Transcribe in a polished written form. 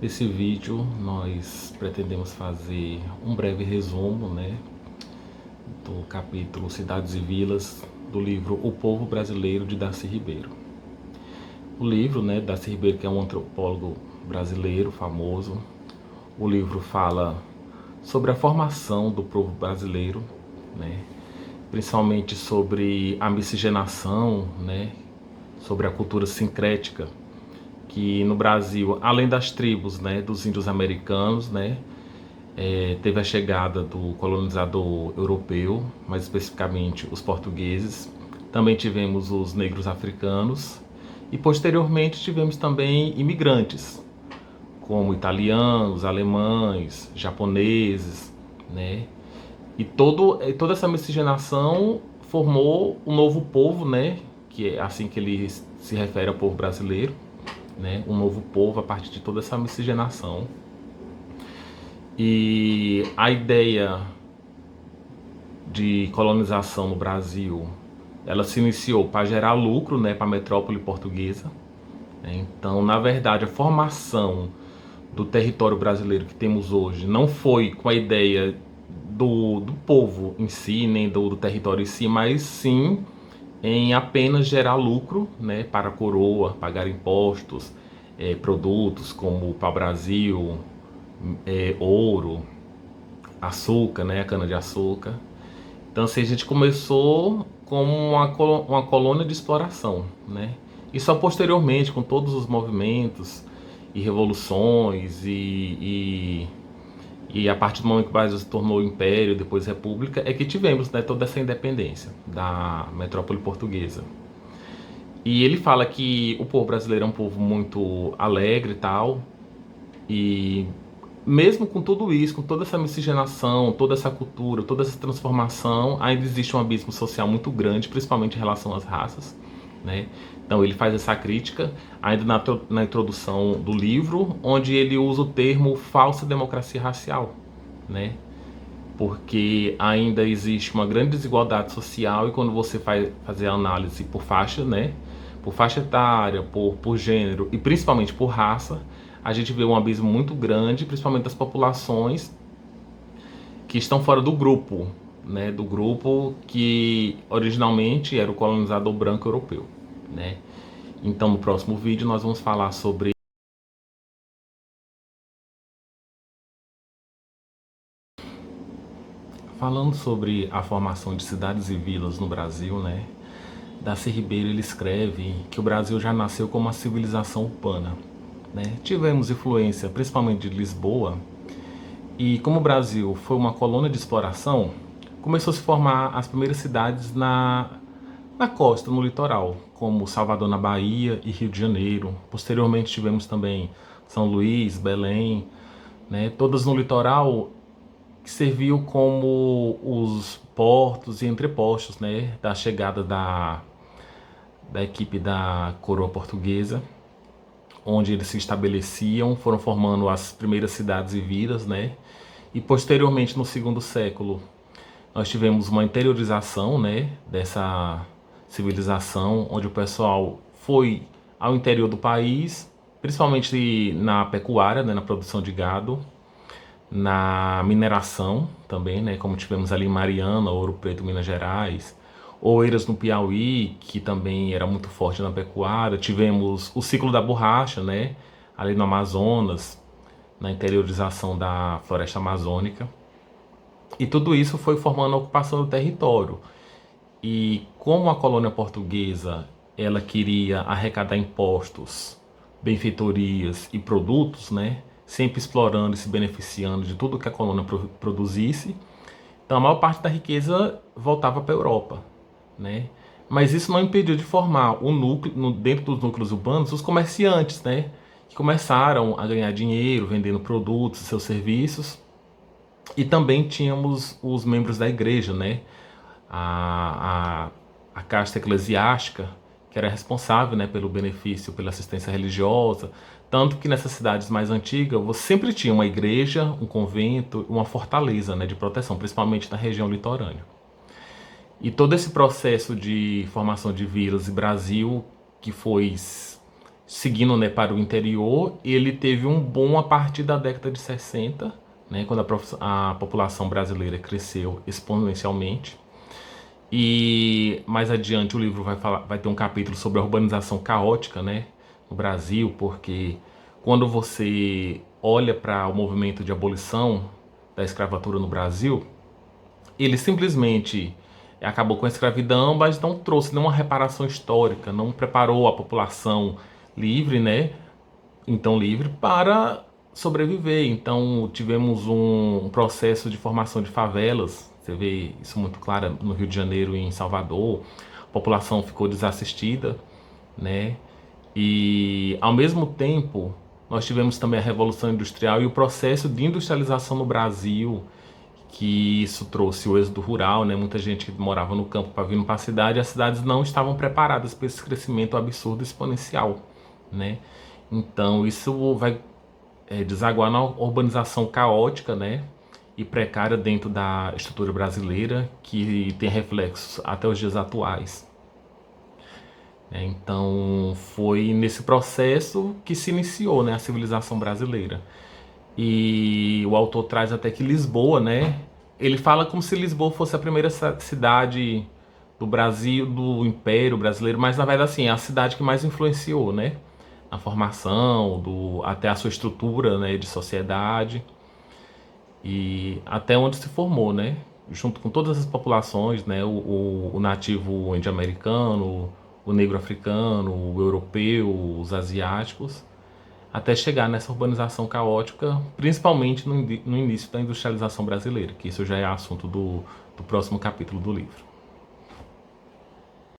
Nesse vídeo nós pretendemos fazer um breve resumo, do capítulo Cidades e Vilas do livro O Povo Brasileiro de Darcy Ribeiro. O livro, Darcy Ribeiro, que é um antropólogo brasileiro famoso, o livro fala sobre a formação do povo brasileiro, principalmente sobre a miscigenação, sobre a cultura sincrética, que no Brasil, além das tribos, dos índios americanos, teve a chegada do colonizador europeu, mais especificamente os portugueses. Também tivemos os negros africanos e posteriormente tivemos também imigrantes, como italianos, alemães, japoneses, E toda essa miscigenação formou um novo povo, que é assim que ele se refere ao povo brasileiro, um novo povo a partir de toda essa miscigenação. E a ideia de colonização no Brasil, ela se iniciou para gerar lucro, para a metrópole portuguesa. Então, na verdade, a formação do território brasileiro que temos hoje não foi com a ideia do povo em si, nem do território em si, mas sim em apenas gerar lucro, para a coroa, pagar impostos, produtos como o pau-brasil, ouro, açúcar, a cana-de-açúcar. Então, assim, a gente começou como uma colônia de exploração, E só posteriormente, com todos os movimentos e revoluções e a partir do momento que o Brasil se tornou império, depois república, é que tivemos, toda essa independência da metrópole portuguesa. E ele fala que o povo brasileiro é um povo muito alegre e tal, e mesmo com tudo isso, com toda essa miscigenação, toda essa cultura, toda essa transformação, ainda existe um abismo social muito grande, principalmente em relação às raças, Então ele faz essa crítica ainda na introdução do livro, onde ele usa o termo falsa democracia racial, Porque ainda existe uma grande desigualdade social e quando você faz fazer a análise por faixa, por faixa etária, por gênero e principalmente por raça, a gente vê um abismo muito grande, principalmente das populações que estão fora do grupo, do grupo que originalmente era o colonizador branco europeu, Então, no próximo vídeo nós vamos falar sobre falando sobre a formação de cidades e vilas no Brasil, Darcy Ribeiro ele escreve que o Brasil já nasceu como uma civilização urbana, Tivemos influência principalmente de Lisboa. E como o Brasil foi uma colônia de exploração, começou a se formar as primeiras cidades na costa, no litoral, como Salvador na Bahia e Rio de Janeiro. Posteriormente tivemos também São Luís, Belém, todas no litoral, que serviu como os portos e entrepostos, da chegada da equipe da coroa portuguesa, onde eles se estabeleciam, foram formando as primeiras cidades e vilas, E posteriormente, no segundo século, nós tivemos uma interiorização, dessa civilização, onde o pessoal foi ao interior do país, principalmente na pecuária, na produção de gado, na mineração também, como tivemos ali em Mariana, Ouro Preto, Minas Gerais, Oeiras no Piauí, que também era muito forte na pecuária. Tivemos o ciclo da borracha, ali no Amazonas, na interiorização da floresta amazônica. E tudo isso foi formando a ocupação do território. E como a colônia portuguesa ela queria arrecadar impostos, benfeitorias e produtos, sempre explorando e se beneficiando de tudo que a colônia produzisse, então a maior parte da riqueza voltava para a Europa, Mas isso não impediu de formar o núcleo, dentro dos núcleos urbanos, os comerciantes, que começaram a ganhar dinheiro vendendo produtos e seus serviços. E também tínhamos os membros da igreja, a, a casta eclesiástica, que era responsável, pelo benefício, pela assistência religiosa. Tanto que nessas cidades mais antigas, você sempre tinha uma igreja, um convento, uma fortaleza, de proteção, principalmente na região litorânea. E todo esse processo de formação de vilas e Brasil, que foi seguindo, né, para o interior, ele teve um boom a partir da década de 60, né, quando a população brasileira cresceu exponencialmente. E mais adiante o livro vai ter um capítulo sobre a urbanização caótica, né, no Brasil, porque quando você olha para o movimento de abolição da escravatura no Brasil, ele simplesmente acabou com a escravidão, mas não trouxe nenhuma reparação histórica, não preparou a população livre, né, então livre, para sobreviver. Então tivemos um processo de formação de favelas, você vê isso muito claro no Rio de Janeiro e em Salvador. A população ficou desassistida, né? E ao mesmo tempo nós tivemos também a Revolução Industrial e o processo de industrialização no Brasil, que isso trouxe o êxodo rural, né? Muita gente que morava no campo para vir para a cidade, e as cidades não estavam preparadas para esse crescimento absurdo exponencial, né? Então isso vai desaguar na urbanização caótica, né? E precária dentro da estrutura brasileira, que tem reflexos até os dias atuais. Então foi nesse processo que se iniciou, né, a civilização brasileira. E o autor traz até que Lisboa, né? Ele fala como se Lisboa fosse a primeira cidade do Brasil, do Império Brasileiro, mas na verdade assim, é a cidade que mais influenciou, né? Na formação, até a sua estrutura, né, de sociedade e até onde se formou, né? Junto com todas as populações, né? O nativo índio-americano, o negro africano, o europeu, os asiáticos, até chegar nessa urbanização caótica, principalmente no início da industrialização brasileira, que isso já é assunto do próximo capítulo do livro.